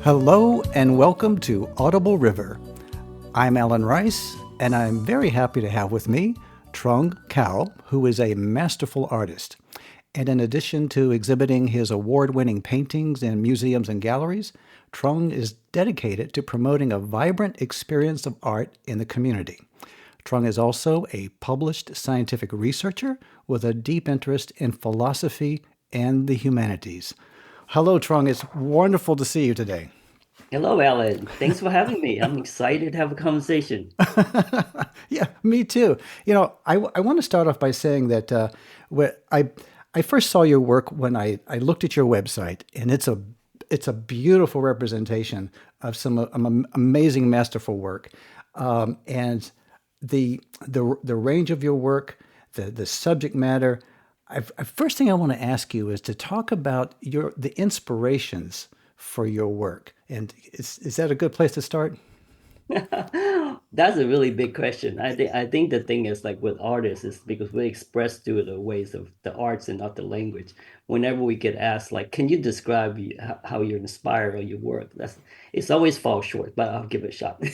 Hello and welcome to Audible River. I'm Alan Rice, and I'm very happy to have with me Trung Cao, who is a masterful artist. And in addition to exhibiting his award-winning paintings in museums and galleries, Trung is dedicated to promoting a vibrant experience of art in the community. Trung is also a published scientific researcher with a deep interest in philosophy and the humanities. Hello, Trung. It's wonderful to see you today. Hello, Alan. Thanks for having me. I'm excited to have a conversation. Yeah, me too. I want to start off by saying that I first saw your work when I looked at your website, and it's a beautiful representation of some amazing, masterful work, and the range of your work, the subject matter. First thing I want to ask you is to talk about the inspirations for your work, and is that a good place to start? That's a really big question. I think the thing is like with artists is because we express through the ways of the arts and not the language. Whenever we get asked like, can you describe how you're inspired or your work? It's always fall short, but I'll give it a shot.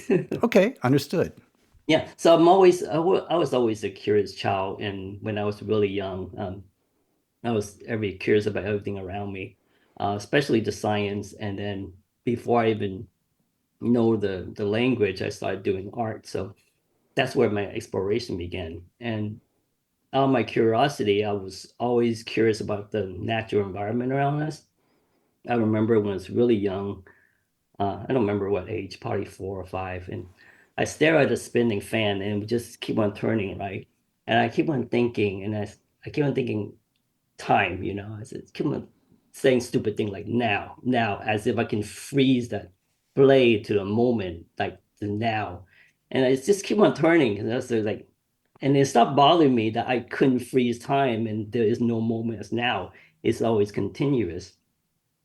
Okay, understood. Yeah. So I was always a curious child, and when I was really young, I was very curious about everything around me, especially the science. And then before I even know the language, I started doing art. So that's where my exploration began. And out of my curiosity, I was always curious about the natural environment around us. I remember when I was really young, I don't remember what age, probably 4 or 5, and I stare at a spinning fan and it would just keep on turning, right? And I keep on thinking, and I keep on thinking time, I said, keep on saying stupid thing like now, as if I can freeze that blade to the moment, like the now. And I just keep on turning. And that's like, and it stopped bothering me that I couldn't freeze time and there is no moment as now. It's always continuous.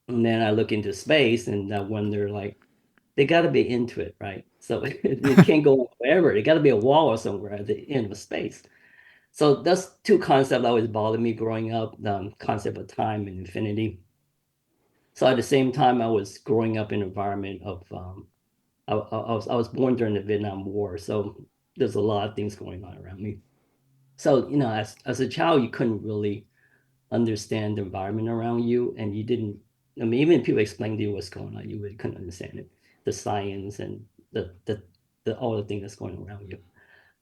And then I look into space and I wonder, like, they got to be into it, right? So it can't go on forever. There got to be a wall or somewhere at the end of space. So that's two concepts that always bothered me growing up, the concept of time and infinity. So at the same time, I was growing up in an environment of I was born during the Vietnam War, so there's a lot of things going on around me. So as a child, you couldn't really understand the environment around you, and you didn't. I mean, even if people explained to you what's going on, you really couldn't understand it, the science and the all the things that's going around you.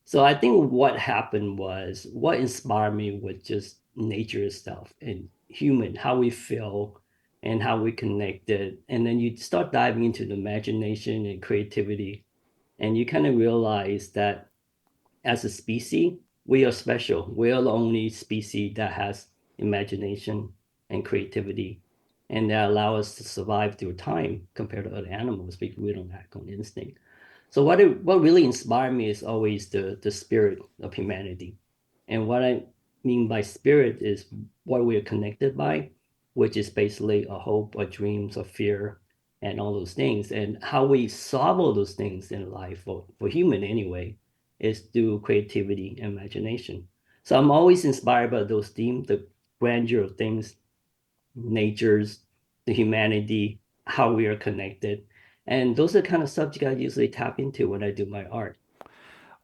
So I think what happened was what inspired me was just nature itself and human, how we feel and how we connected. And then you start diving into the imagination and creativity, and you kind of realize that as a species, we are special. We are the only species that has imagination and creativity, and that allow us to survive through time compared to other animals because we don't act on instinct. So what really inspired me is always the spirit of humanity. And what I mean by spirit is what we are connected by, which is basically a hope, or dreams, or fear, and all those things. And how we solve all those things in life for human anyway is through creativity and imagination. So I'm always inspired by those themes, the grandeur of things, nature's, the humanity, how we are connected. And those are the kind of subjects I usually tap into when I do my art.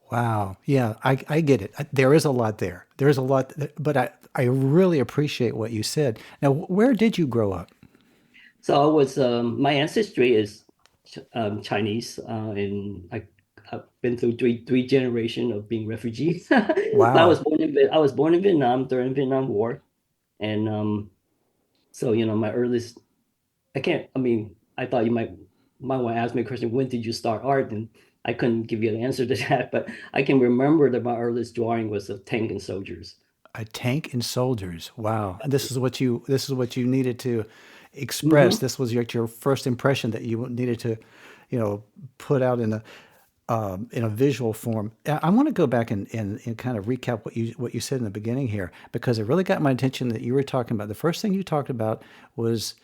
Wow. Yeah, I get it. There is a lot there. There's a lot, but I really appreciate what you said. Now, where did you grow up? So my ancestry is Chinese, and I've been through three generations of being refugee. So Wow. I was born in Vietnam during the Vietnam War, and so my earliest I can't. I mean, I thought you might want to ask me a question. When did you start art? And I couldn't give you an answer to that, but I can remember that my earliest drawing was of tank and soldiers. A tank and soldiers. Wow. This is what you needed to express. Hmm. This was your first impression that you needed to, put out in a visual form. I want to go back and kind of recap what you said in the beginning here, because it really got my attention that you were talking about. The first thing you talked about was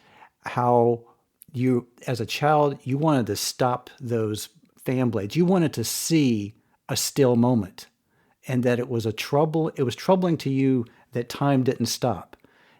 how you, as a child, you wanted to stop those fan blades. You wanted to see a still moment, and that it was troubling to you that time didn't stop.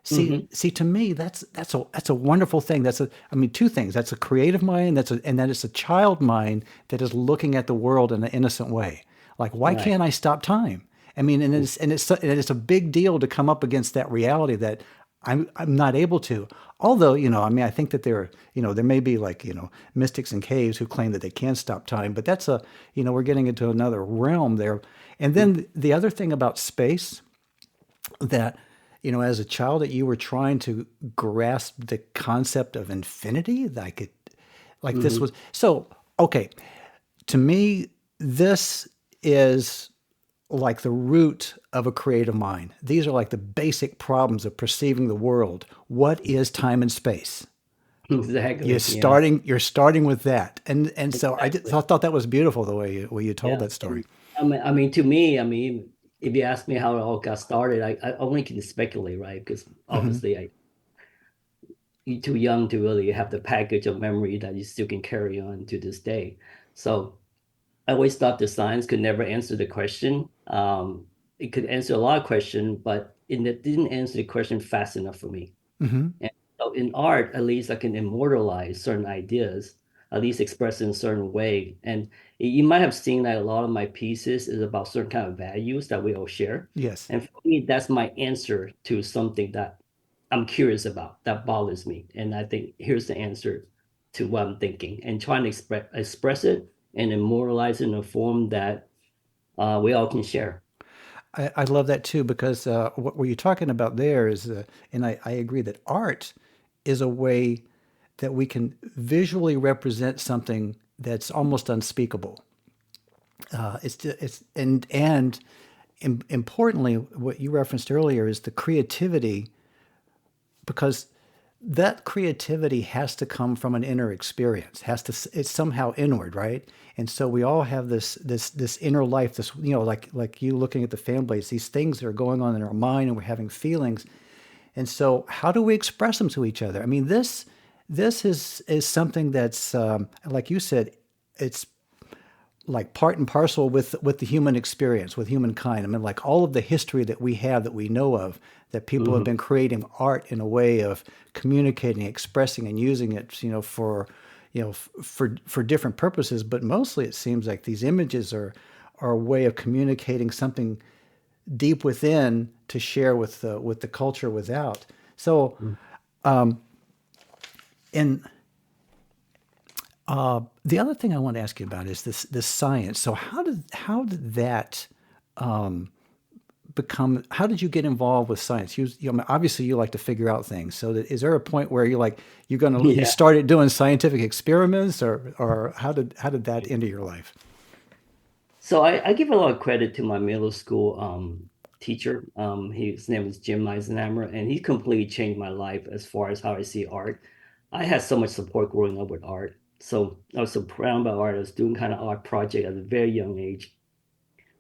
Hmm. See, to me, that's a wonderful thing. I mean, two things. That's a creative mind. And then it's a child mind that is looking at the world in an innocent way. Like, why Right. can't I stop time? I mean, and it's a big deal to come up against that reality that I'm not able to. Although, I mean, I think that there may be like, mystics in caves who claim that they can stop time, but we're getting into another realm there. And then the other thing about space that, as a child, that you were trying to grasp the concept of infinity, like this Hmm. was so okay. To me, this is like the root of a creative mind. These are like the basic problems of perceiving the world. What is time and space? Exactly. Yeah. You're starting with that. And so Exactly. I thought that was beautiful the way you told Yeah. that story. And I mean, to me, I mean, if you ask me how it all got started, I only can speculate, right? Because Hmm. obviously, you're too young to really have the package of memory that you still can carry on to this day. So I always thought the science could never answer the question. It could answer a lot of questions, but it didn't answer the question fast enough for me. Hmm. And so in art, at least I can immortalize certain ideas, at least express in a certain way. And you might have seen that a lot of my pieces is about certain kind of values that we all share. Yes. And for me, that's my answer to something that I'm curious about, that bothers me. And I think here's the answer to what I'm thinking and trying to express it and immortalize it in a form that we all can share. I love that too because what you're talking about there is, and I agree that art is a way that we can visually represent something that's almost unspeakable. It's and importantly, what you referenced earlier is the creativity, because that creativity has to come from an inner experience. It's somehow inward, right? And so we all have this inner life, this, like you looking at the fan blades, these things that are going on in our mind, and we're having feelings. And so how do we express them to each other? I mean, this is something that's, like you said, it's like part and parcel with the human experience, with humankind. I mean, like all of the history that we have, that we know of, that people have Mhm. been creating art in a way of communicating, expressing, and using it, for different purposes. But mostly, it seems like these images are a way of communicating something deep within to share with the culture without. So, in the other thing I want to ask you about is this science. So how did that become? How did you get involved with science? Obviously you like to figure out things. So is there a point where you Yeah. started doing scientific experiments, or how did that enter your life? So I give a lot of credit to my middle school teacher. His name is Jim Eisenhammer, and he completely changed my life as far as how I see art. I had so much support growing up with art. So I was surrounded by art. I was doing kind of art project at a very young age,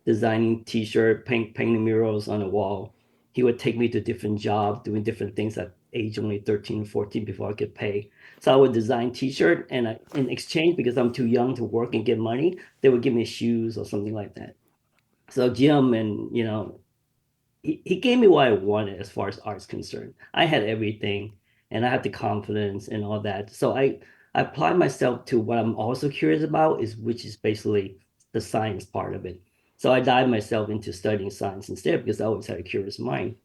designing t-shirt, painting murals on the wall. He would take me to different jobs, doing different things at age only 13, 14 before I could pay. So I would design t-shirt and in exchange, because I'm too young to work and get money, they would give me shoes or something like that. So Jim and he gave me what I wanted as far as art's concerned. I had everything and I had the confidence and all that. So I applied myself to what I'm also curious about, which is basically the science part of it. So I dived myself into studying science instead because I always had a curious mind.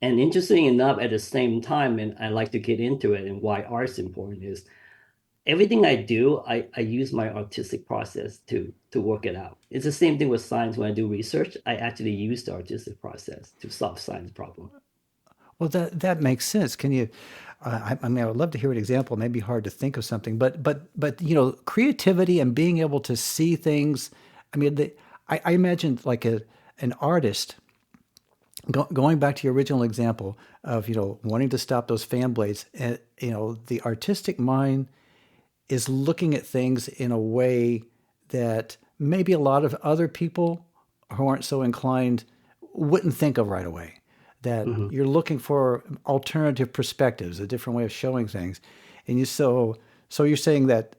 And interesting enough, at the same time, and I like to get into it and why art's important is everything I do, I use my artistic process to work it out. It's the same thing with science. When I do research, I actually use the artistic process to solve science problem. Well, that makes sense. Can you? I mean, I would love to hear an example. It may be hard to think of something, but creativity and being able to see things. I mean, I imagine like an artist. Going back to your original example of wanting to stop those fan blades, and the artistic mind is looking at things in a way that maybe a lot of other people who aren't so inclined wouldn't think of right away. That Mhm. you're looking for alternative perspectives, a different way of showing things, and so you're saying that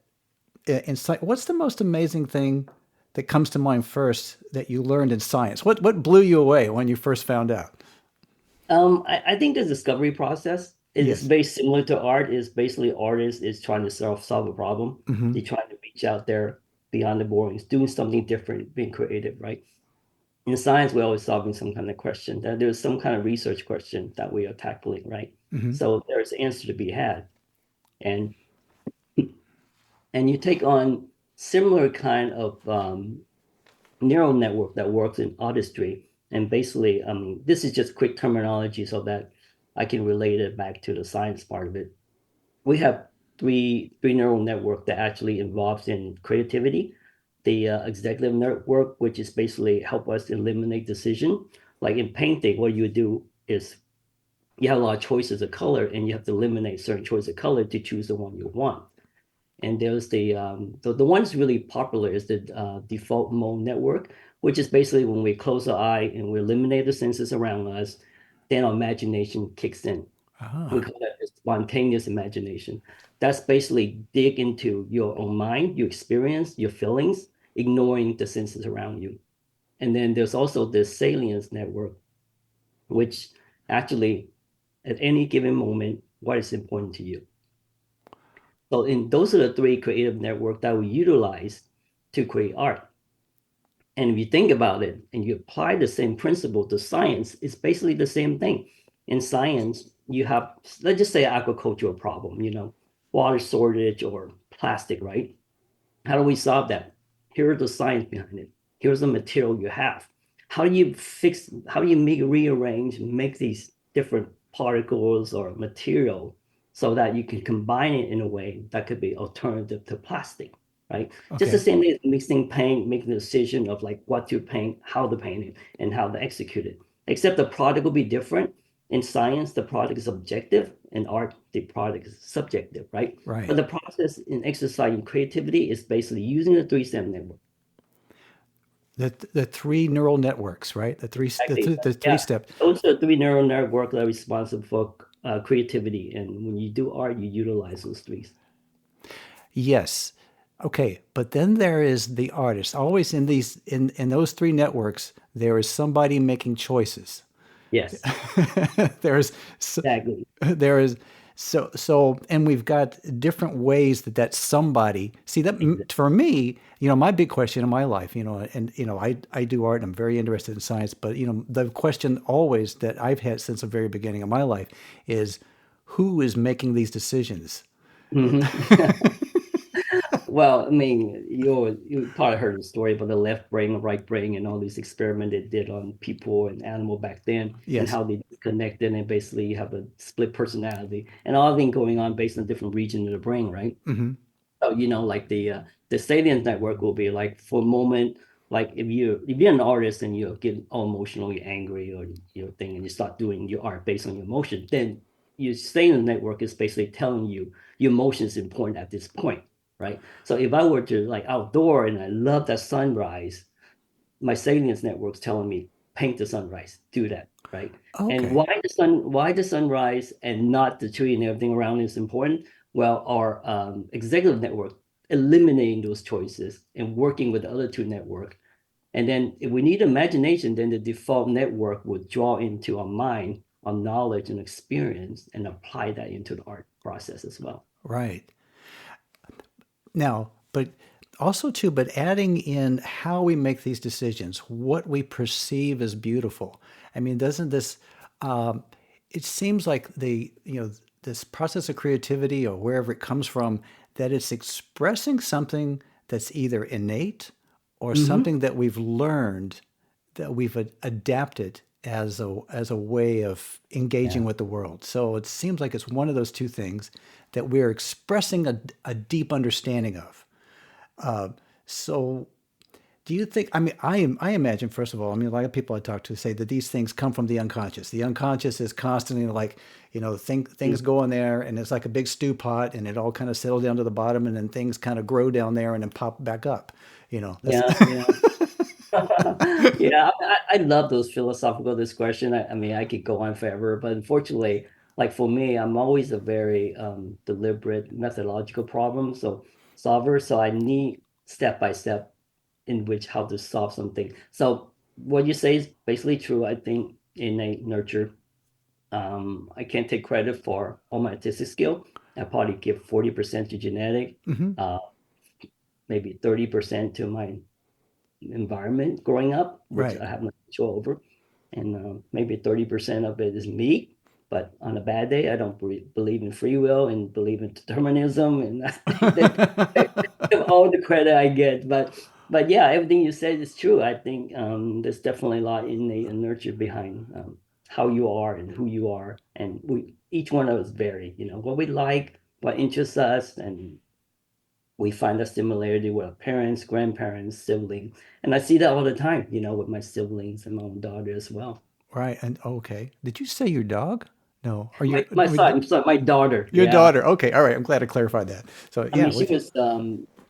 in science, what's the most amazing thing that comes to mind first that you learned in science? What blew you away when you first found out? I think the discovery process is Yes. very similar to art. Is basically artist is trying to solve a problem. Hmm. They're trying to reach out there beyond the boring, doing something different, being creative, right? In science, we're always solving some kind of question. That there's some kind of research question that we are tackling, right? Hmm. So there's an answer to be had, and you take on similar kind of neural network that works in artistry. And basically, this is just quick terminology so that I can relate it back to the science part of it. We have three neural network that actually involves in creativity. The executive network, which is basically help us eliminate decision. Like in painting, what you do is you have a lot of choices of color, and you have to eliminate certain choice of color to choose the one you want. And there's the one that's really popular is the default mode network, which is basically when we close our eye and we eliminate the senses around us, then our imagination kicks in. We Ah, call that spontaneous imagination. That's basically dig into your own mind, your experience, your feelings, ignoring the senses around you. And then there's also the salience network, which actually at any given moment, what is important to you? So in those are the three creative networks that we utilize to create art. And if you think about it and you apply the same principle to science, it's basically the same thing. In science, you have, let's just say, agricultural problem, water shortage or plastic, right? How do we solve that? Here's the science behind it. Here's the material you have. How do you rearrange, make these different particles or material so that you can combine it in a way that could be alternative to plastic, right? Just the okay. same thing as mixing paint, making the decision of like what to paint, how to paint it, and how to execute it. Except the product will be different. In science, the product is objective. In art, the product is subjective, right? But Right. the process in exercising creativity is basically using the three-step network. The three neural networks, right? Exactly. The three Yeah. step. Those are three neural networks that are responsible for creativity. And when you do art, you utilize those three. Yes. Okay, but then there is the artist. Always in in those three networks, there is somebody making choices. Yes, There's so, exactly. there is and we've got different ways that somebody see that Exactly. for me, my big question in my life, and I do art and I'm very interested in science, but the question always that I've had since the very beginning of my life is who is making these decisions? Mhm. Well, I mean, you probably heard the story about the left brain, the right brain, and all these experiments they did on people and animal back then, and Yes. how they connected and basically have a split personality, and all thing going on based on different region of the brain, right? Hmm. So, like the Salient network will be like for a moment, like if you're an artist and you get all emotional, you're angry or thing, and you start doing your art based on your emotion, then your Salient network is basically telling you your emotion is important at this point, right? So if I were to like outdoor and I love that sunrise, my salience network's telling me paint the sunrise, do that, right? And Okay. why the sunrise and not the tree and everything around is important? Well, our executive network eliminating those choices and working with the other two network. And then if we need imagination, then the default network would draw into our mind our knowledge and experience and apply that into the art process as well. Right. Now, but also too, but adding in how we make these decisions, what we perceive as beautiful. I mean, doesn't this? Um, it seems like this process of creativity or wherever it comes from, that it's expressing something that's either innate or Hmm. something that we've learned that we've adapted as a way of engaging Yeah. with the world. So it seems like it's one of those two things that we're expressing a deep understanding of. So do you think, I mean, I imagine, first of all, I mean, a lot of people I talk to say that these things come from the unconscious. The unconscious is constantly like, things go in there and it's like a big stew pot and it all kind of settles down to the bottom and then things kind of grow down there and then pop back up. That's, Yeah, yeah. Yeah, I love those philosophical discussion. I mean, I could go on forever, but unfortunately, like for me, I'm always a very deliberate methodological problem solver. So I need step by step in which how to solve something. So what you say is basically true. I think innate nurture. I can't take credit for all my artistic skill. I probably give 40% to genetic, Hmm. uh, maybe 30% to my environment growing up, which Right. I have no control over, and maybe 30% of it is me. But on a bad day, I don't believe in free will and believe in determinism, and I think that all the credit I get. But yeah, everything you said is true. I think there's definitely a lot innate and nurture behind how you are and who you are, and we each one of us vary. You know what we like, what interests us, and we find a similarity with our parents, grandparents, siblings. And I see that all the time, with my siblings and my own daughter as well. Right. And okay. Did you say your dog? No. Or My my son, so my daughter, your yeah. daughter? Okay. All right. I'm glad I clarified that. So I yeah, mean, she with you. was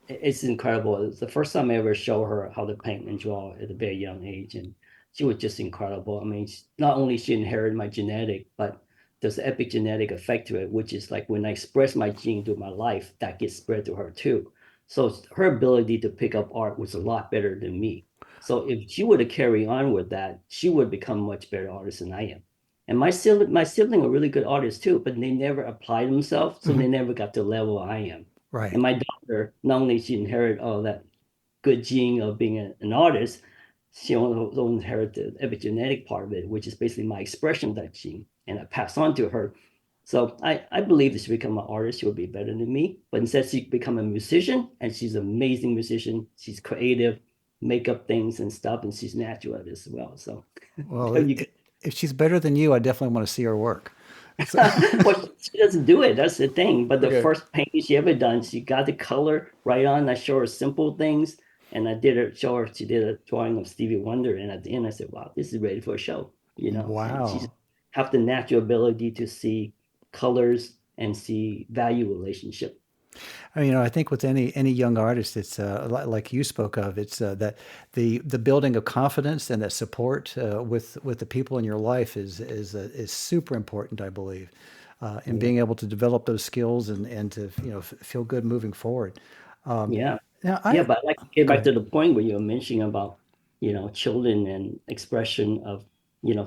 it's incredible. It's the first time I ever show her how to paint and draw at a very young age, and she was just incredible. I mean, not only she inherited my genetic, but there's an epigenetic effect to it, which is like when I express my gene through my life, that gets spread to her too. So her ability to pick up art was a lot better than me. So if she were to carry on with that, she would become a much better artist than I am. And my sibling are really good artists too, but they never applied themselves, so Mhm. they never got to the level I am. And Right. my daughter, not only she inherited all that good gene of being an artist, she also inherited the epigenetic part of it, which is basically my expression of that gene. And I pass on to her. So I believe that she become an artist, she would be better than me. But instead, she become a musician, and she's an amazing musician. She's creative, make up things and stuff, and she's natural at it as well. So Well, there you go. if she's better than you, I definitely want to see her work. So, Well, she doesn't do it. That's the thing. But the okay. first painting she ever done, she got the color right on. I show her simple things, and I did her show her. She did a drawing of Stevie Wonder, and at the end, I said, "Wow, this is ready for a show." And she's Wow. have the natural ability to see colors and see value relationship. I mean, I think with any young artist, it's like you spoke of. It's that the building of confidence and that support with the people in your life is super important, I believe, in Yeah, being able to develop those skills and to feel good moving forward. Um, yeah, now, yeah. I But I'd like to get go back ahead. to the point where you were mentioning about children and expression of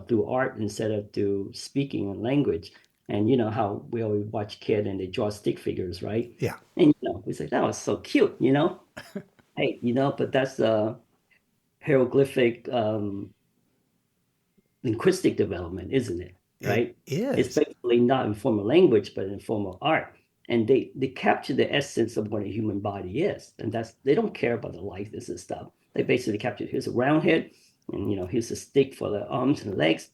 through art instead of through speaking and language. And you know how we always watch kid and they draw stick figures, right? Yeah, And we say that was so cute. Hey, but that's hieroglyphic linguistic development, isn't it? it Right? It's is. basically not in form of language, but in form of art. And they capture the essence of what a human body is. And they don't care about the likeness and stuff. They basically capture here's a round head, and here's a stick for the arms and the legs.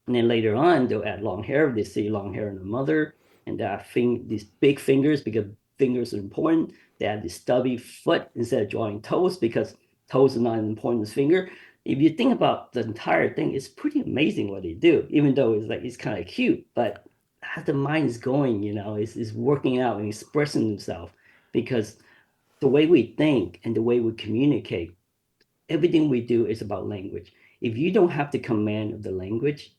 And then later on, they'll add long hair. They see long hair in the mother, and they have these big fingers because fingers are important. They add this stubby foot instead of drawing toes because toes are not as important as finger. If you think about the entire thing, it's pretty amazing what they do, even though it's kind of cute, but how the mind is going, is working out and expressing themselves because the way we think and the way we communicate, everything we do is about language. If you don't have the command of the language,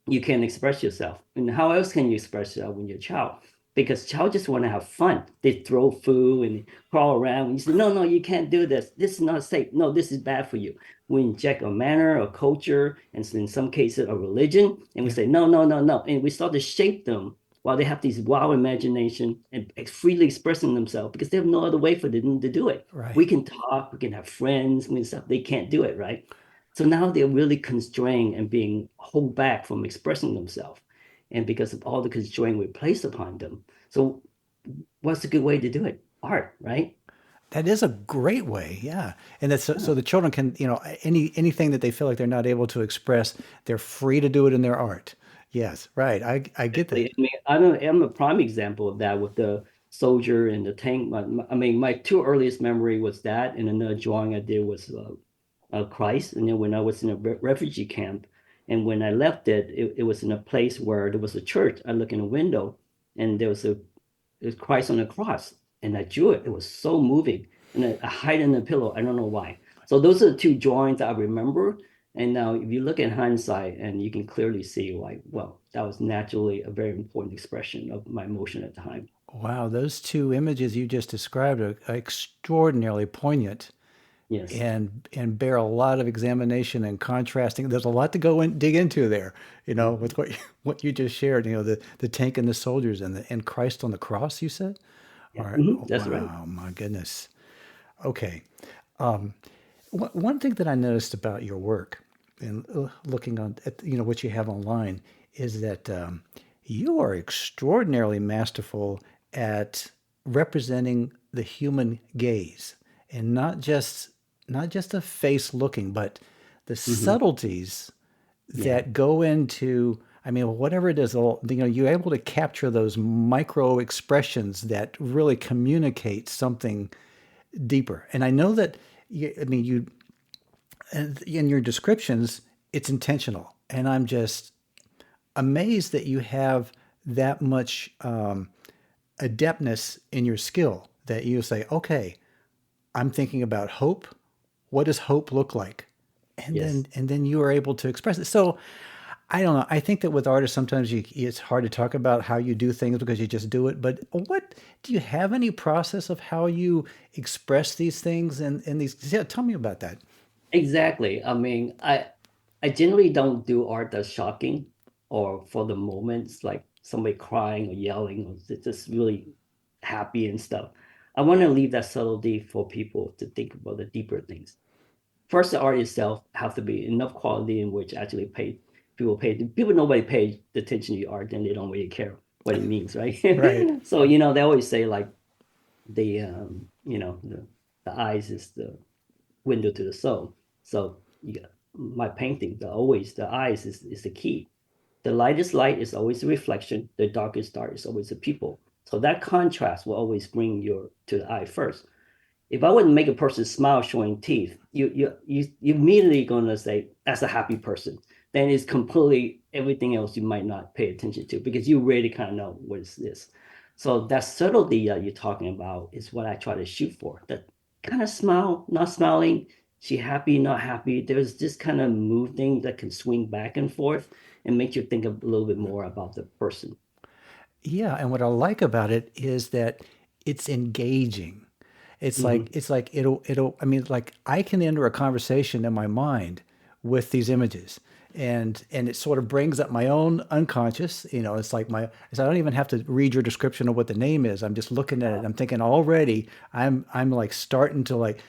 you can express yourself. And how else can you express yourself when you're a child? Because child just want to have fun. They throw food and crawl around. And you say, no, no, you can't do this. This is not safe. No, this is bad for you. We inject a manner, a culture, and in some cases a religion, and we Yeah, say, no, no, no, no. And we start to shape them while they have these wild imagination and freely expressing themselves because they have no other way for them to do it. We right. can talk, we can have friends, we can stuff. They can't do it, right? So now they're really constrained and being held back from expressing themselves. And because of all the constraint we place upon them. So what's a good way to do it? Art, right? That is a great way, yeah. And that's so, Yeah, so the children can, anything that they feel like they're not able to express, they're free to do it in their art. Yes, right. I get that. exactly. I mean, I'm a prime example of that with the soldier and the tank. I mean, my two earliest memory was that, and another drawing I did was Christ. And then when I was in a refugee camp, and when I left it was in a place where there was a church. I look in a window, and there's Christ on the cross, and I drew it. It was so moving, and I hide in the pillow. I don't know why. So those are the two drawings I remember. And now, if you look at hindsight, and you can clearly see, like, well, that was naturally a very important expression of my emotion at the time. Wow, those two images you just described are extraordinarily poignant Yes. and bear a lot of examination and contrasting. There's a lot to go and dig into there, with Mhm. what you just shared. The tank and the soldiers and Christ on the cross. You said, Yeah. all right. Mhm. Oh, That's right. wow, my goodness. Okay. One thing that I noticed about your work and looking on at what you have online is that you are extraordinarily masterful at representing the human gaze and not just a face looking, but the Hmm. subtleties Yeah. that go into, I mean, whatever it is, you're able to capture those micro expressions that really communicate something deeper. And I know that, I mean, you in your descriptions, it's intentional, and I'm just amazed that you have that much adeptness in your skill that you say, okay, I'm thinking about hope. What does hope look like? And Yes. then you are able to express it. So I don't know. I think that with artists, sometimes it's hard to talk about how you do things because you just do it. But what do you have any process of how you express these things and these? Yeah, tell me about that. Exactly. I mean, I generally don't do art that's shocking or for the moments like somebody crying or yelling or just really happy and stuff. I want to leave that subtlety for people to think about the deeper things. First, the art itself have to be enough quality in which actually people nobody pay attention to your art, then they don't really care what it means, right? Right. So they always say like the eyes is the window to the soul. So yeah, my painting, the eyes is the key. The lightest light is always a reflection. The darkest dark is always a people. So that contrast will always bring your to the eye first. If I wouldn't make a person smile showing teeth, you immediately gonna say that's a happy person. Then it's completely everything else you might not pay attention to because you really kind of know what is this. So that subtlety that you're talking about is what I try to shoot for. That kind of smile, not smiling, she happy, not happy. There's this kind of mood thing that can swing back and forth and make you think a little bit more about the person. Yeah, and what I like about it is that it's engaging. It's like Hmm. it's like it'll I mean like I can enter a conversation in my mind with these images and it sort of brings up my own unconscious, it's like I don't even have to read your description of what the name is. I'm just looking at it. I'm thinking already I'm like starting to like,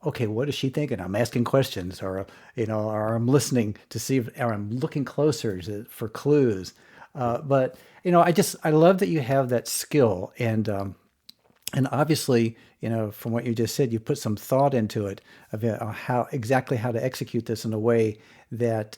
okay, what is she thinking? I'm asking questions or I'm listening to see if, or I'm looking closer for clues. But I love that you have that skill, and obviously, from what you just said, you put some thought into it of how to execute this in a way that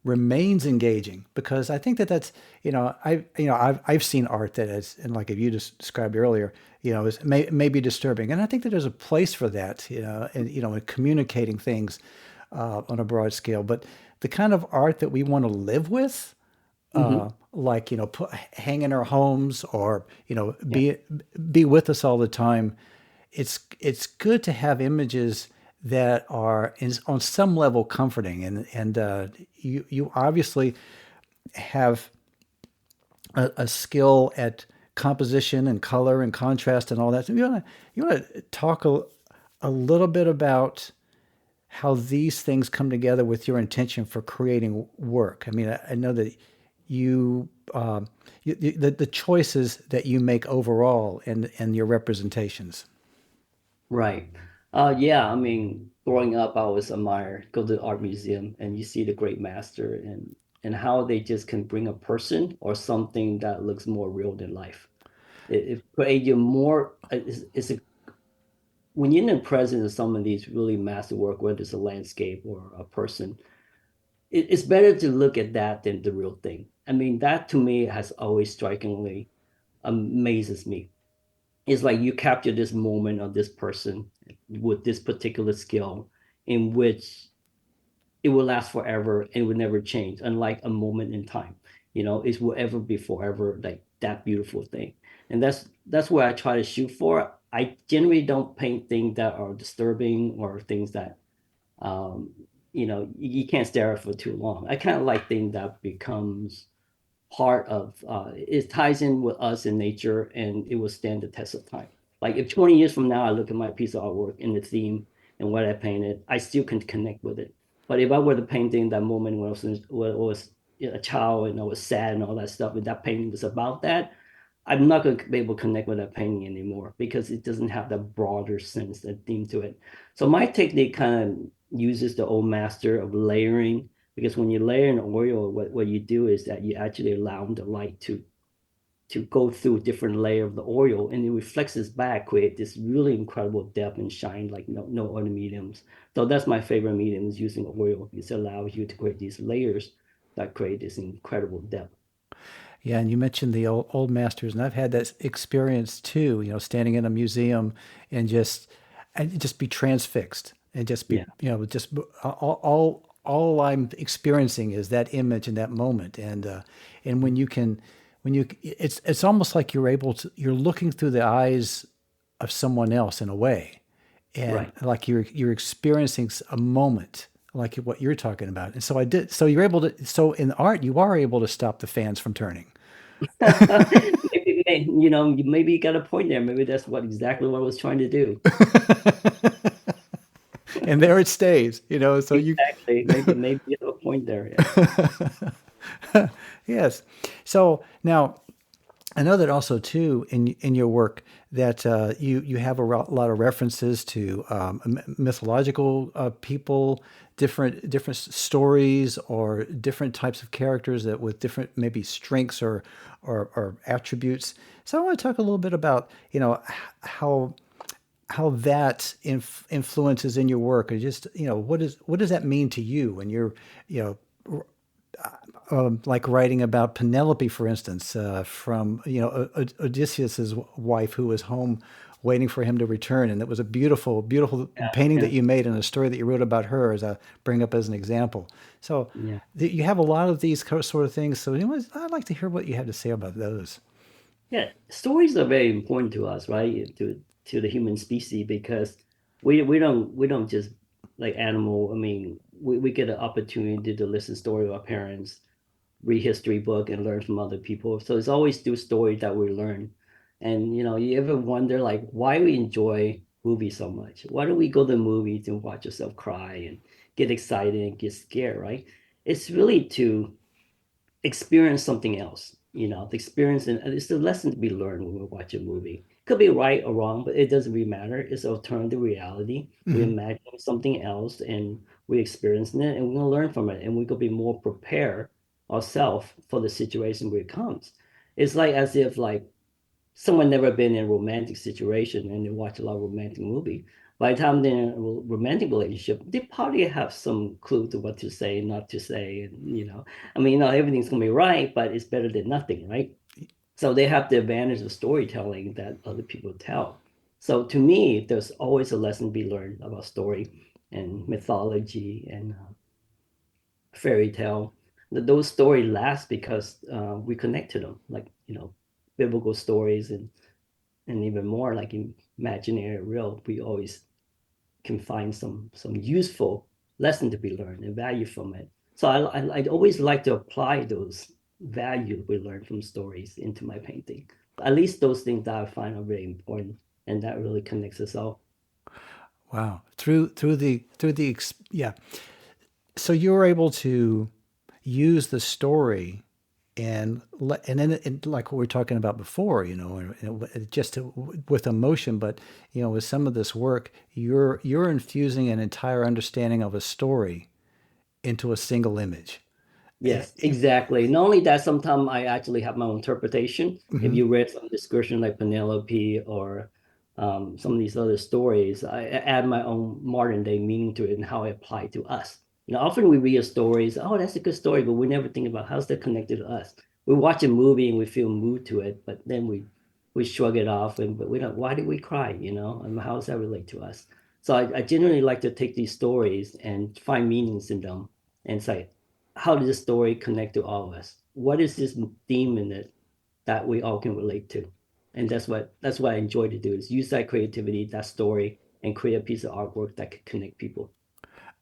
remains engaging. Because I think that's I've seen art that is, and like if you just described earlier, is may be disturbing, and I think that there's a place for that, and in communicating things on a broad scale. But the kind of art that we want to live with, Hmm. like hang in our homes or Yeah. be with us all the time. It's good to have images that are on some level comforting, and you obviously have a skill at composition and color and contrast and all that. So you want to talk a little bit about how these things come together with your intention for creating work. I mean, I know that you, the choices that you make overall and your representations. Right. Yeah, I mean, growing up, I always admire, go to the art museum and you see the great master and how they just can bring a person or something that looks more real than life. It creates you more, when you're in the presence of some of these really master work, whether it's a landscape or a person, it's better to look at that than the real thing. I mean, that to me has always strikingly amazes me. It's like you capture this moment of this person with this particular skill in which it will last forever and it will never change, unlike a moment in time. It will ever be forever, like that beautiful thing. And that's where I try to shoot for. I generally don't paint things that are disturbing or things that you can't stare at for too long. I kind of like things that becomes part of it ties in with us in nature and it will stand the test of time. Like if 20 years from now I look at my piece of artwork and the theme and what I painted, I still can connect with it. But if I were to painting that moment when I was a child and I was sad and all that stuff, and that painting was about that, I'm not going to be able to connect with that painting anymore because it doesn't have that broader sense, that theme to it. So my technique kind of uses the old master of layering, because when you layer an oil, what you do is that you actually allow the light to go through different layer of the oil, and it reflects this back, create this really incredible depth and shine like no other mediums. So that's my favorite medium, is using oil. It allows you to create these layers that create this incredible depth. Yeah, and you mentioned the old masters, and I've had that experience too. Standing in a museum and just be transfixed, and just be Yeah. just all I'm experiencing is that image in that moment, and it's almost like you're looking through the eyes of someone else in a way, and Right. like you're experiencing a moment like what you're talking about. And so I did. So you're able to. So in art, you are able to stop the fans from turning. Maybe you got a point there. Maybe that's what exactly what I was trying to do. And there it stays. So you Exactly. Maybe you have a point there. Yeah. yes. So now I know that also too in your work that you have lot of references to mythological people, different stories or different types of characters that with different maybe strengths or attributes. So I want to talk a little bit about how that influences in your work, or just what does that mean to you when you're you know like writing about Penelope, for instance, from Odysseus's wife, who was home waiting for him to return, and it was a beautiful painting that Yeah. you made and a story that you wrote about her, as I bring up as an example. So Yeah. you have a lot of these sort of things. So anyways, I'd like to hear what you have to say about those. Yeah, stories are very important to us, right? To the human species, because we don't just like animal. I mean, we get an opportunity to listen story of our parents, read history book, and learn from other people. So it's always through stories that we learn. And you ever wonder like why we enjoy movies so much? Why do we go to the movies and watch yourself cry and get excited and get scared, right? It's really to experience something else. The experience, and it's a lesson to be learned when we watch a movie. Could be right or wrong, but it doesn't really matter. It's alternative reality. We Hmm. imagine something else and we experiencing it, and we're gonna learn from it, and we could be more prepared ourselves for the situation where it comes. It's like as if like someone never been in a romantic situation and they watch a lot of romantic movie. By the time they're in a romantic relationship, they probably have some clue to what to say, not to say, and I mean, not everything's gonna be right, but it's better than nothing, right? So they have the advantage of storytelling that other people tell. So to me, there's always a lesson to be learned about story and mythology and fairy tale. Those stories last because we connect to them, like biblical stories and even more like imaginary real, we always can find some useful lesson to be learned and value from it. So I'd always like to apply those values we learn from stories into my painting. At least those things that I find are very important and that really connects us all. Wow. Yeah. So you were able to use the story and then like what we were talking about before, just with emotion, but with some of this work, you're infusing an entire understanding of a story into a single image. Yes, exactly. Not only that, sometimes I actually have my own interpretation. If Mm-hmm. you read some description like Penelope or some of these other stories, I add my own modern day meaning to it and how it applied to us. Often we read stories, oh, that's a good story, but we never think about how's that connected to us. We watch a movie and we feel moved to it, but then we shrug it off and but we don't. Why did we cry? And how does that relate to us? So I generally like to take these stories and find meanings in them and say, how does this story connect to all of us? What is this theme in it that we all can relate to? And that's what I enjoy to do is use that creativity, that story, and create a piece of artwork that could connect people.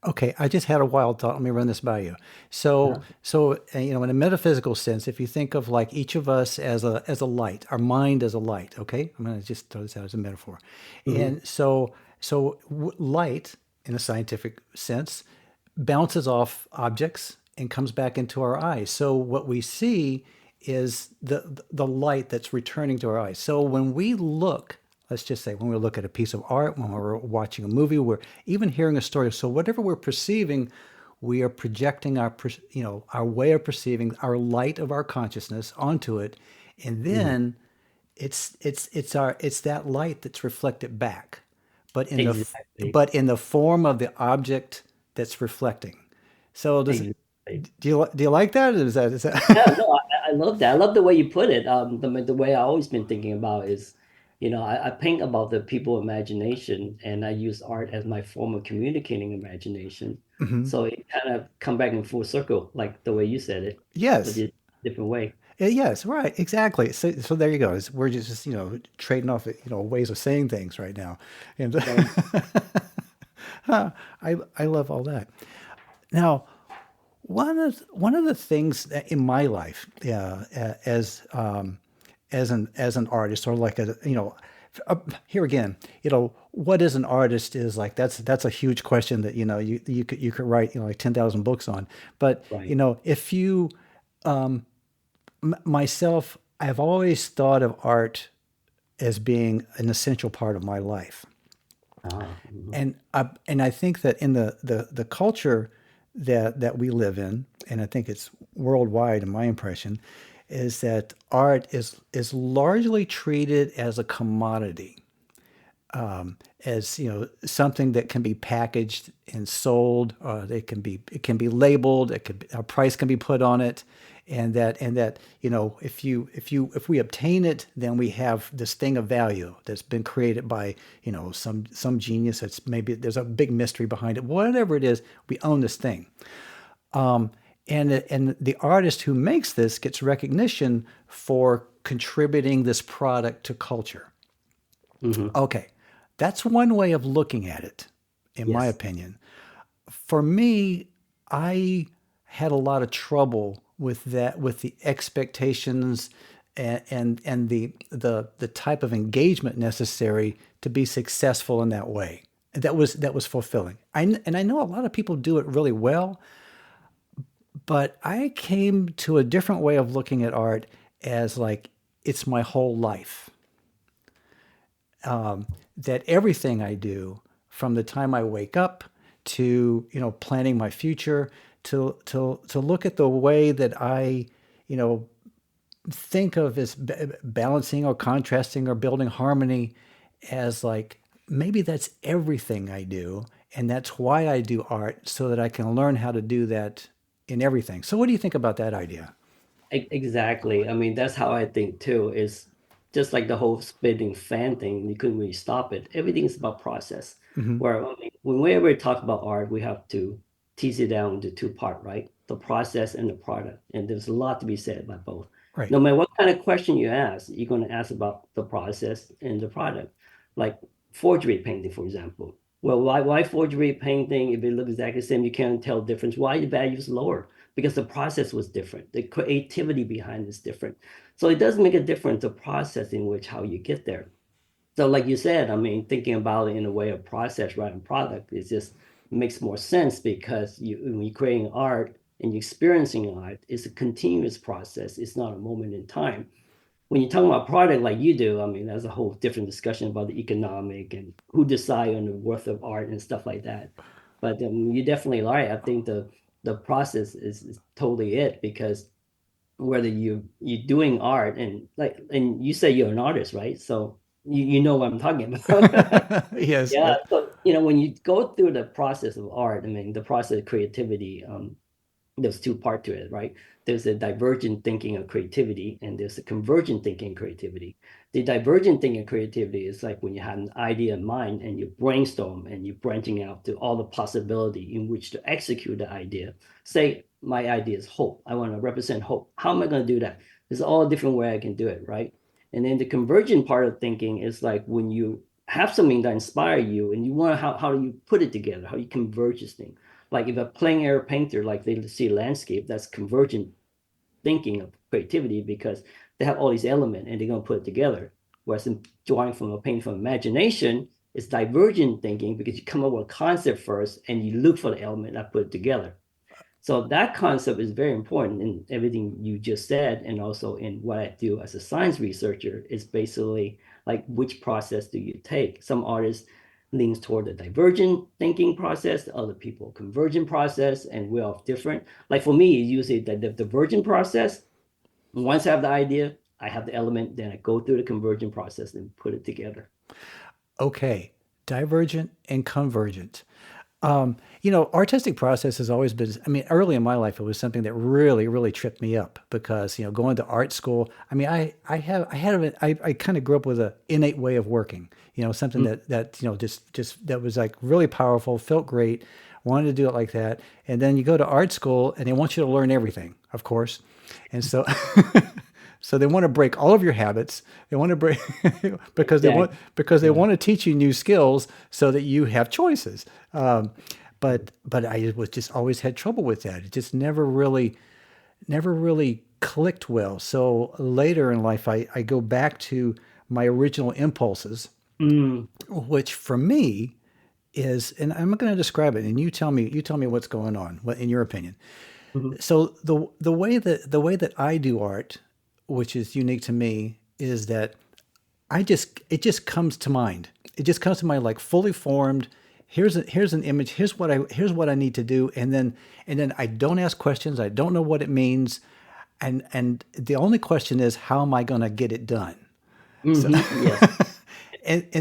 Okay, I just had a wild thought. Let me run this by you. So, Yeah. in a metaphysical sense, if you think of like each of us as a light, our mind as a light. Okay, I'm going to just throw this out as a metaphor, Hmm. and light. in a scientific sense, bounces off objects and comes back into our eyes. So what we see is the light that's returning to our eyes. So when we look, let's just say when we look at a piece of art, when we're watching a movie, we're even hearing a story. So whatever we're perceiving, we are projecting our way of perceiving our light of our consciousness onto it, and Mhm. then it's that light that's reflected back, but Exactly. in the form of the object that's reflecting. So Exactly. do you like that? Is Yeah, that no, I love that. I love the way you put it. The way I always been thinking about is, I paint about the people imagination, and I use art as my form of communicating imagination. Mhm. So it kind of come back in full circle, like the way you said it, but Yes. a different way. Yes, right, exactly. So there you go. We're just trading off ways of saying things right now, and Right. I love all that. Now, one of the things that in my life, yeah, as an artist or like here again, what is an artist is like that's a huge question that you could write like 10,000 books on. But Right. if you myself, I've always thought of art as being an essential part of my life. Mhm. And I think that in the culture that we live in, and I think it's worldwide, in my impression, is that art is largely treated as a commodity, as something that can be packaged and sold. It can be labeled. A price can be put on it, and that if we obtain it, then we have this thing of value that's been created by some genius. That's maybe there's a big mystery behind it. Whatever it is, we own this thing. And the artist who makes this gets recognition for contributing this product to culture. Hmm. Okay, that's one way of looking at it, in my Yes. opinion. For me, I had a lot of trouble with that, with the expectations and the type of engagement necessary to be successful in that way. That was fulfilling. And I know a lot of people do it really well, but I came to a different way of looking at art as like it's my whole life. That everything I do, from the time I wake up to planning my future, to look at the way that I you know think of as balancing or contrasting or building harmony, as like maybe that's everything I do, and that's why I do art, so that I can learn how to do that in everything. So what do you think about that idea? Exactly. I mean, that's how I think too. Is just like the whole spinning fan thing. You couldn't really stop it. Everything's about process. Hmm. Where I mean, when we ever talk about art, we have to tease it down into two part, right? The process and the product. And there's a lot to be said about both. Right. No matter what kind of question you ask, you're going to ask about the process and the product. Like forgery painting, for example. Well, why forgery painting? If it looks exactly the same, you can't tell the difference. Why the value is lower? Because the process was different. The creativity behind it is different. So it does make a difference, the process in which how you get there. So like you said, I mean, thinking about it in a way of process rather than product, it just makes more sense because when you're creating art and you're experiencing art, it's a continuous process. It's not a moment in time. When you're talking about product like you do, I mean, that's a whole different discussion about the economic and who decide on the worth of art and stuff like that. But you're definitely right. I think the process is totally it because whether you're doing art and you say you're an artist, right? So you know what I'm talking about. Yes. Yeah, so when you go through the process of art, I mean the process of creativity, there's two part to it, right? There's a divergent thinking of creativity, and there's a convergent thinking of creativity. The divergent thinking of creativity is like when you have an idea in mind and you brainstorm and you're branching out to all the possibility in which to execute the idea. Say my idea is hope. I want to represent hope. How am I going to do that? There's all a different way I can do it, right? And then the convergent part of thinking is like when you have something that inspire you and you want to, how do you put it together? How you converge this thing? Like if a plein air painter, like they see landscape, that's convergent thinking of creativity because they have all these elements and they're going to put it together. Whereas in drawing from a paint from imagination, It's divergent thinking because you come up with a concept first and you look for the element and put it together. So that concept is very important in everything you just said, and also in what I do as a science researcher is basically like which process do you take? Some artists leans toward the divergent thinking process, other people convergent process, and we're all different. Like for me, it's usually the divergent process. Once I have the idea, I have the element, then I go through the convergent process and put it together. Okay, divergent and convergent. Artistic process has always been, I mean, early in my life, it was something that really, really tripped me up because, going to art school, I mean, I kind of grew up with an innate way of working, something Mm. that was like really powerful, felt great, wanted to do it like that. And then you go to art school and they want you to learn everything, of course. And so, so they want to break all of your habits. They want to break Exactly. because they Yeah. want to teach you new skills so that you have choices. But I was just always had trouble with that. It just never really clicked well. So later in life, I go back to my original impulses, Mm. which for me is, and I'm going to describe it, and you tell me what's going on, what in your opinion. Mhm. So the way that I do art, which is unique to me, is that it just comes to mind. It just comes to mind like fully formed. Here's an image. Here's what I need to do, and then I don't ask questions. I don't know what it means, and the only question is how am I going to get it done? So Yes.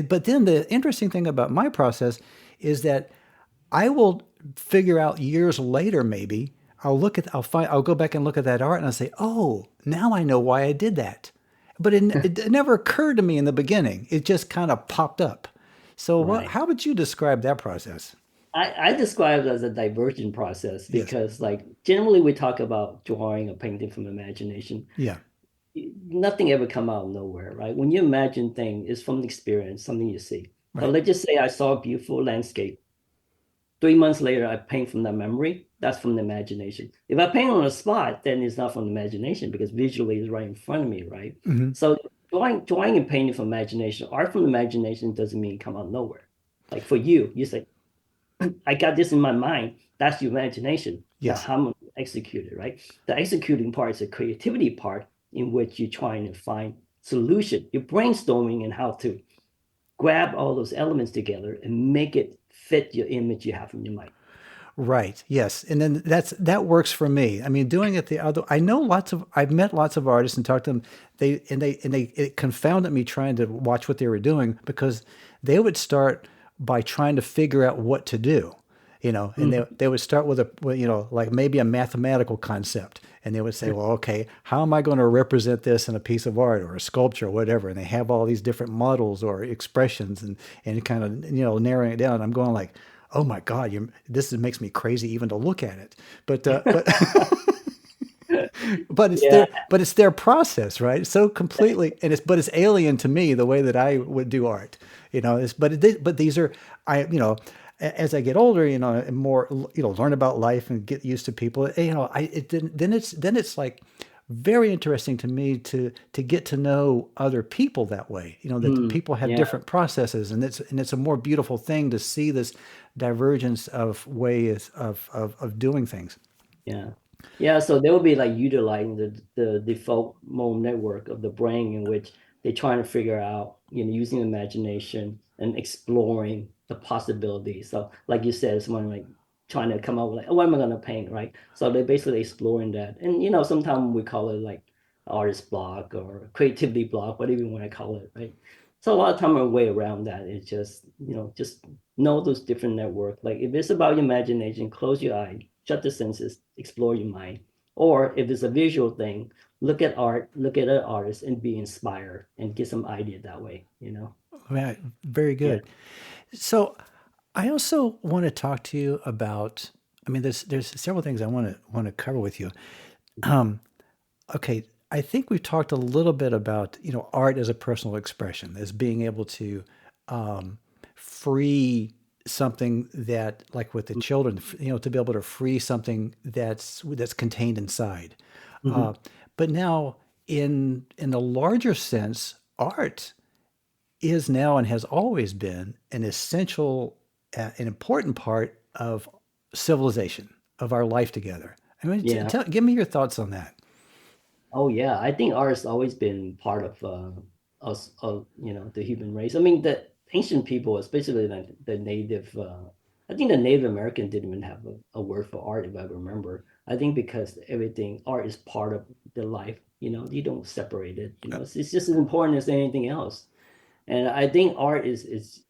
but then the interesting thing about my process is that I will figure out years later, maybe I'll go back and look at that art and I'll say, oh, now I know why I did that. But it never occurred to me in the beginning. It just kind of popped up. So Right. how would you describe that process? I describe it as a divergent process Yes. because, like, generally we talk about drawing or painting from imagination. Yeah. Nothing ever come out of nowhere, right? When you imagine thing, it's from the experience, something you see. So Right. let's just say I saw a beautiful landscape. 3 months later, I paint from that memory. That's from the imagination. If I paint on a spot, then it's not from the imagination because visually it's right in front of me, right? Hmm. So drawing and painting from imagination, art from imagination doesn't mean come out of nowhere. Like for you, you say, I got this in my mind. That's your imagination. Now, Yes. how am I going to execute it, right? The executing part is the creativity part in which you're trying to find solution. You're brainstorming and how to grab all those elements together and make it fit your image you have in your mind. Right. Yes. And then that works for me. I mean, doing it the other, I've met lots of artists and talked to them. It confounded me trying to watch what they were doing because they would start by trying to figure out what to do, and Mhm. they would start like maybe a mathematical concept. And they would say, well, okay, how am I going to represent this in a piece of art or a sculpture or whatever? And they have all these different models or expressions and kind of, narrowing it down. I'm going like, oh my God, makes me crazy even to look at it. But Yeah, but it's their process, right? So completely, but it's alien to me the way that I would do art. But these are as I get older, and more learn about life and get used to people. Then it's like very interesting to me to get to know other people that way. That people have yeah, different processes, and it's a more beautiful thing to see this divergence of ways of doing things. yeah. Yeah, so they will be like utilizing the default mode network of the brain in which they're trying to figure out, using imagination and exploring the possibilities. So like you said, someone like trying to come up with like, oh, what am I gonna paint, right? So they're basically exploring that. And sometimes we call it like artist block or creativity block, whatever you want to call it, right? So a lot of time a way around that is just know those different networks. Like if it's about your imagination, close your eye, shut the senses, explore your mind. Or if it's a visual thing, look at art, look at an artist and be inspired and get some idea that way. Right, very Yeah. good. So I also want to talk to you about. I mean, there's several things I want to cover with you. Okay, I think we've talked a little bit about art as a personal expression, as being able to free something that, like with the children, to be able to free something that's contained inside. Mhm. But now, in a larger sense, art is now and has always been an essential, an important part of civilization, of our life together. I mean, Yeah. give me your thoughts on that. Oh yeah, I think art has always been part of us, the human race. I mean, the ancient people, especially the native, I think the Native American didn't even have a word for art, if I remember. I think because everything, art is part of the life. You don't separate it. It's just as important as anything else. And I think art is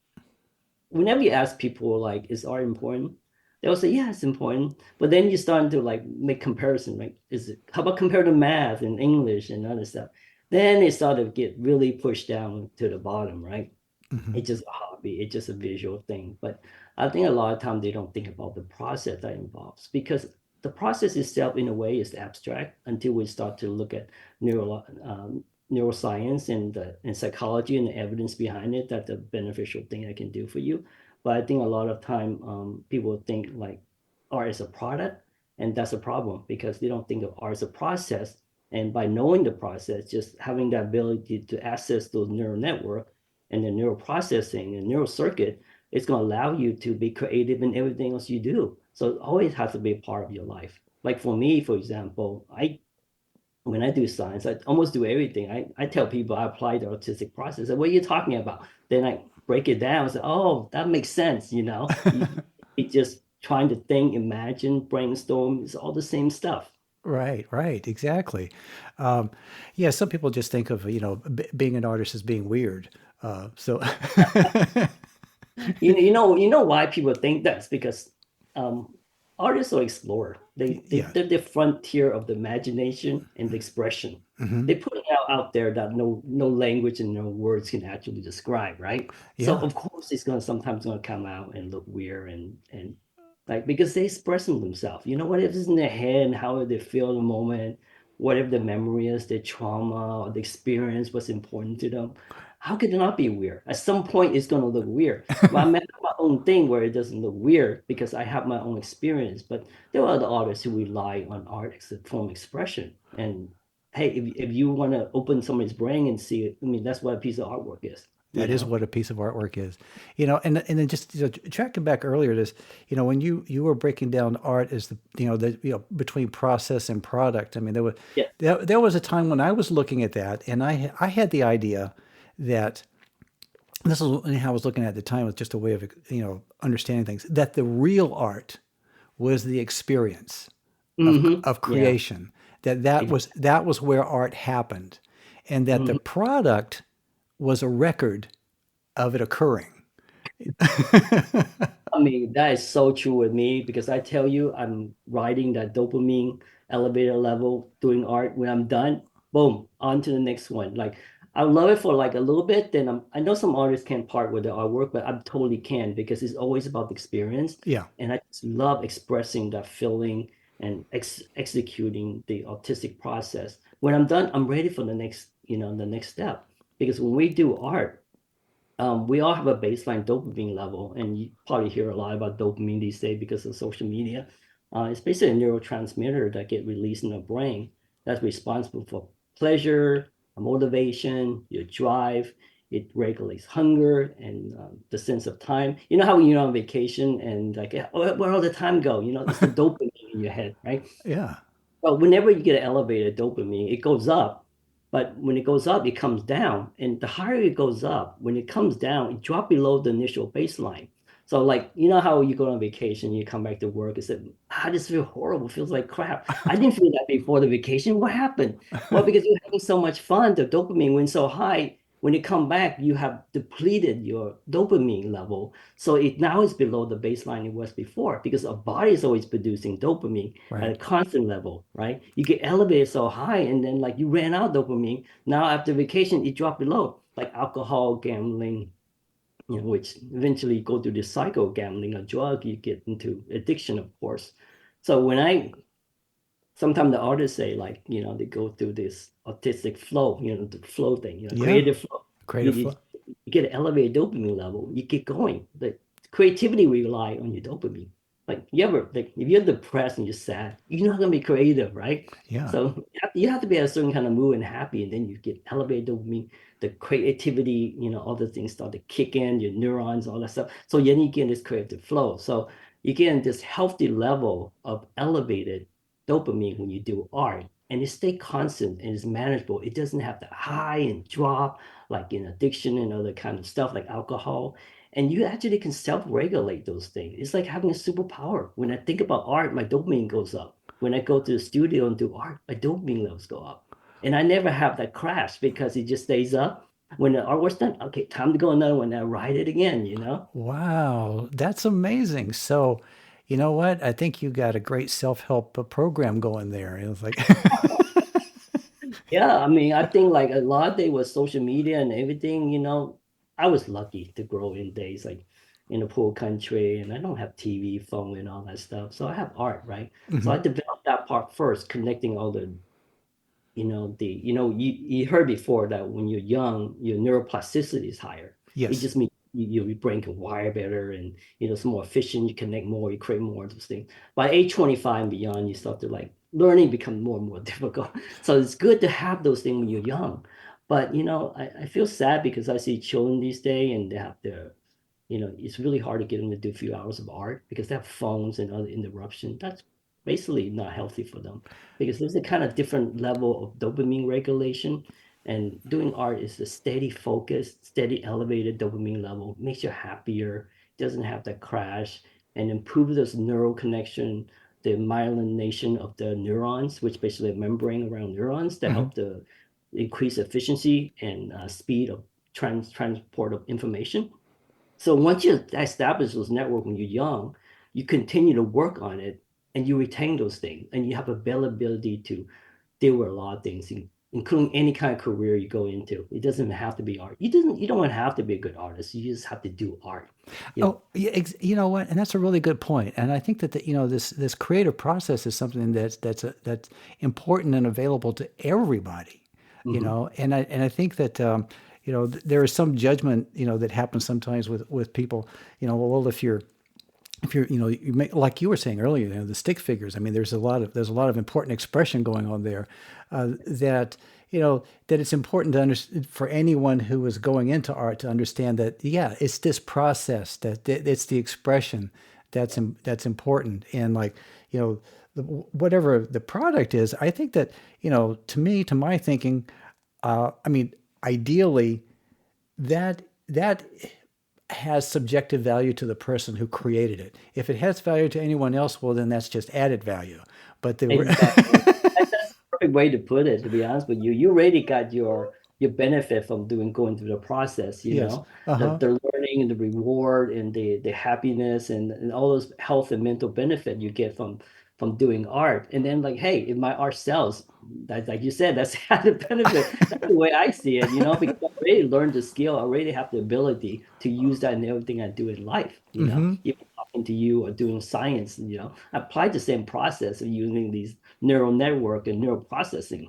whenever you ask people like, is art important? They'll say, yeah, it's important. But then you start to like make comparison, right? How about compare to math and English and other stuff? Then it sort of get really pushed down to the bottom, right? Hmm. It's just a hobby, it's just a visual thing. But I think a lot of time they don't think about the process that involves because the process itself, in a way, is abstract until we start to look at neuroscience and psychology and the evidence behind it. That's a beneficial thing I can do for you. But I think a lot of time people think like art is a product, and that's a problem because they don't think of art as a process. And by knowing the process, just having the ability to access those neural network and the neural processing and neural circuit, it's going to allow you to be creative in everything else you do. So it always has to be a part of your life. Like for me, for example, I when I do science, I almost do everything. I tell people I apply the artistic process. And what are you talking about? Then I break it down and say, oh, that makes sense, It just trying to think, imagine, brainstorm, it's all the same stuff. Right, right, exactly. Um, yeah, some people just think of, being an artist as being weird. So, You know why people think that's because um, artists are explorer. yeah. They're the frontier of the imagination and the expression. Hmm. They put it out there that no language and no words can actually describe, right? So Yeah, of course it's gonna sometimes gonna come out and look weird and like because they expressing themselves. Whatever's in their head and how they feel in the moment, whatever the memory is, their trauma or the experience, what's important to them. How could it not be weird? At some point, it's going to look weird. Well, I have my own thing where it doesn't look weird because I have my own experience. But there are other artists who rely on art as a form of expression. And hey, if you want to open somebody's brain and see it, I mean, that's what a piece of artwork is, you that is know? what a piece of artwork is. And then just tracking back earlier, this, when you were breaking down art as between process and product. I mean, Yeah. there was a time when I was looking at that, and I had the idea that this is how I was looking at the time was just a way of understanding things, that the real art was the experience of Yeah. creation, that was where art happened, and that the Mhm. product was a record of it occurring. I mean, that is so true with me because I tell you, I'm riding that dopamine elevator level doing art. When I'm done, boom, on to the next one. Like I love it for like a little bit, then I know some artists can't part with their artwork, but I totally can because it's always about the experience. Yeah, And I just love expressing that feeling and executing the artistic process. When I'm done, I'm ready for the next step. Because when we do art, we all have a baseline dopamine level, and you probably hear a lot about dopamine these days because of social media. It's basically a neurotransmitter that get released in the brain that's responsible for pleasure, motivation, your drive. It regulates hunger and the sense of time. You know how when you're on vacation and like, oh, where all the time go? It's the dopamine in your head, right? yeah, Well, whenever you get an elevated dopamine, it goes up. But when it goes up, it comes down. And the higher it goes up, when it comes down, it drops below the initial baseline. So, like, you know how you go on vacation, you come back to work and say, I just feel horrible, feels like crap. I didn't feel that before the vacation. What happened? Well, because you're having so much fun, the dopamine went so high. When you come back, you have depleted your dopamine level. So it now is below the baseline it was before because our body is always producing dopamine at a right. constant level, right? You get elevated so high and then like you ran out of dopamine. Now after vacation, it dropped below, like alcohol, gambling, which eventually go through this cycle of gambling, a drug, you get into addiction, of course. So sometimes the artists say like, they go through this artistic flow, the flow thing, Yeah, creative flow. You, creative you, flow. you get an elevated dopamine level, you get going. The creativity rely on your dopamine. like you ever like if you're depressed and you're sad, you're not gonna be creative, right? Yeah. So you have to be at a certain kind of mood and happy, and then you get elevated dopamine, the creativity, all the things start to kick in, your neurons, all that stuff. So then you get this creative flow. So you get in this healthy level of elevated dopamine when you do art, and it stay constant and it's manageable. It doesn't have the high and drop like in addiction and other kind of stuff like alcohol, and you actually can self-regulate those things. It's like having a superpower. When I think about art, my dopamine goes up. When I go to the studio and do art, my dopamine levels go up. And I never have that crash because it just stays up. When the artwork's done, okay, time to go another one. I write it again. Wow, that's amazing. So, you know what? I think you got a great self-help program going there. It was like, Yeah, I mean, I think like a lot of it was social media and everything, I was lucky to grow in days like in a poor country, and I don't have TV, phone, and all that stuff. So I have art, right? So I Mhm. developed that part first, connecting all the you heard before that when you're young, your neuroplasticity is higher. It Yes. just means your brain can wire better, and it's more efficient. You connect more, you create more of those things. By age 25 and beyond, you start to like learning become more and more difficult. So it's good to have those things when you're young. But I feel sad because I see children these days and they have their it's really hard to get them to do a few hours of art because they have phones and other interruption. That's basically not healthy for them because there's a kind of different level of dopamine regulation. And doing art is a steady focus, steady elevated dopamine level, makes you happier, doesn't have that crash, and improves this neural connection, the myelination of the neurons, which basically a membrane around neurons that Mhm. help to increase efficiency and speed of transport of information. So once you establish those networks when you're young, you continue to work on it and you retain those things and you have availability to deal with a lot of things, including any kind of career you go into. It doesn't have to be art. You don't have to be a good artist. You just have to do art. You know, Oh, yeah, you know what? And that's a really good point. And I think that this creative process is something that's important and available to everybody. hmm And I think that there is some judgment that happens sometimes with people. Well, if you're you make, like you were saying earlier, the stick figures. I mean, there's a lot of important expression going on there, that that it's important to understand for anyone who is going into art to understand that, yeah, it's this process, that it's the expression that's important. And like, whatever the product is, I think that, to my thinking, I mean, ideally, that has subjective value to the person who created it. If it has value to anyone else, well, then that's just added value. But the exactly. That's the perfect way to put it, to be honest with you. You already got your benefit from going through the process, yes, uh-huh, the learning and the reward and the happiness and all those health and mental benefit you get from doing art. And then like, hey, if my art sells, that like you said, that's added benefit. That's the way I see it, because I already learned the skill, I already have the ability to use that in everything I do in life. mm-hmm. Even talking to you or doing science, I apply the same process of using these neural network and neural processing.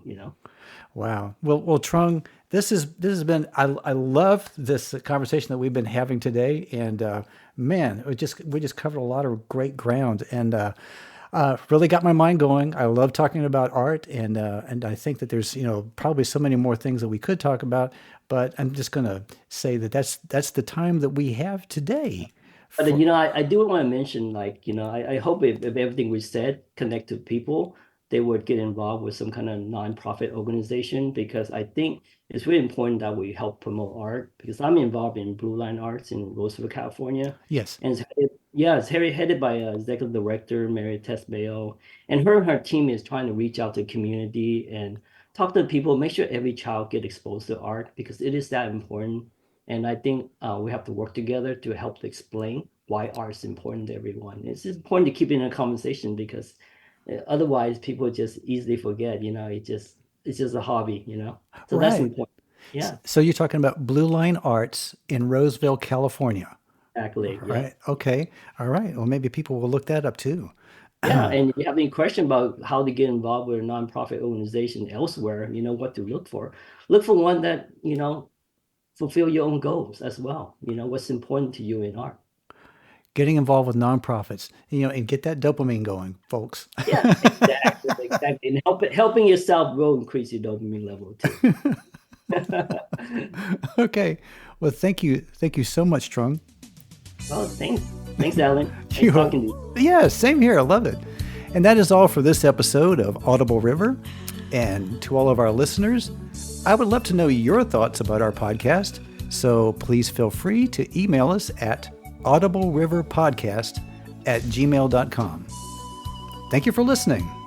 Wow. Well, Trung, this has been. I love this conversation that we've been having today, and man, we just covered a lot of great ground, and really got my mind going. I love talking about art, and I think that there's probably so many more things that we could talk about, but I'm just gonna say that that's the time that we have today. But For I do want to mention, like, I hope if everything we said connect to people, they would get involved with some kind of nonprofit organization because I think it's really important that we help promote art because I'm involved in Blue Line Arts in Roseville, California. yes, And it's headed by executive director Mary Tess Mayo. And her team is trying to reach out to the community and talk to people, make sure every child get exposed to art because it is that important. And I think we have to work together to help explain why art is important to everyone. It's just important to keep it in a conversation because otherwise people just easily forget, it's just a hobby. So that's right. important. Yeah, So you're talking about Blue Line Arts in Roseville, California. exactly. Yeah. Right. Okay. All right. Well, maybe people will look that up too. Yeah. And if you have any question about how to get involved with a nonprofit organization elsewhere, you know what to look for. Look for one that, fulfill your own goals as well. What's important to you in art. getting involved with nonprofits, and get that dopamine going, folks. Yeah, exactly. And helping yourself will increase your dopamine level too. Okay. Well, thank you. Thank you so much, Trung. Oh, thanks. Thanks, Alan. Nice talking to you. Yeah, same here. I love it. And that is all for this episode of Audible River. And to all of our listeners, I would love to know your thoughts about our podcast. So please feel free to email us at audibleriverpodcast@gmail.com. Thank you for listening.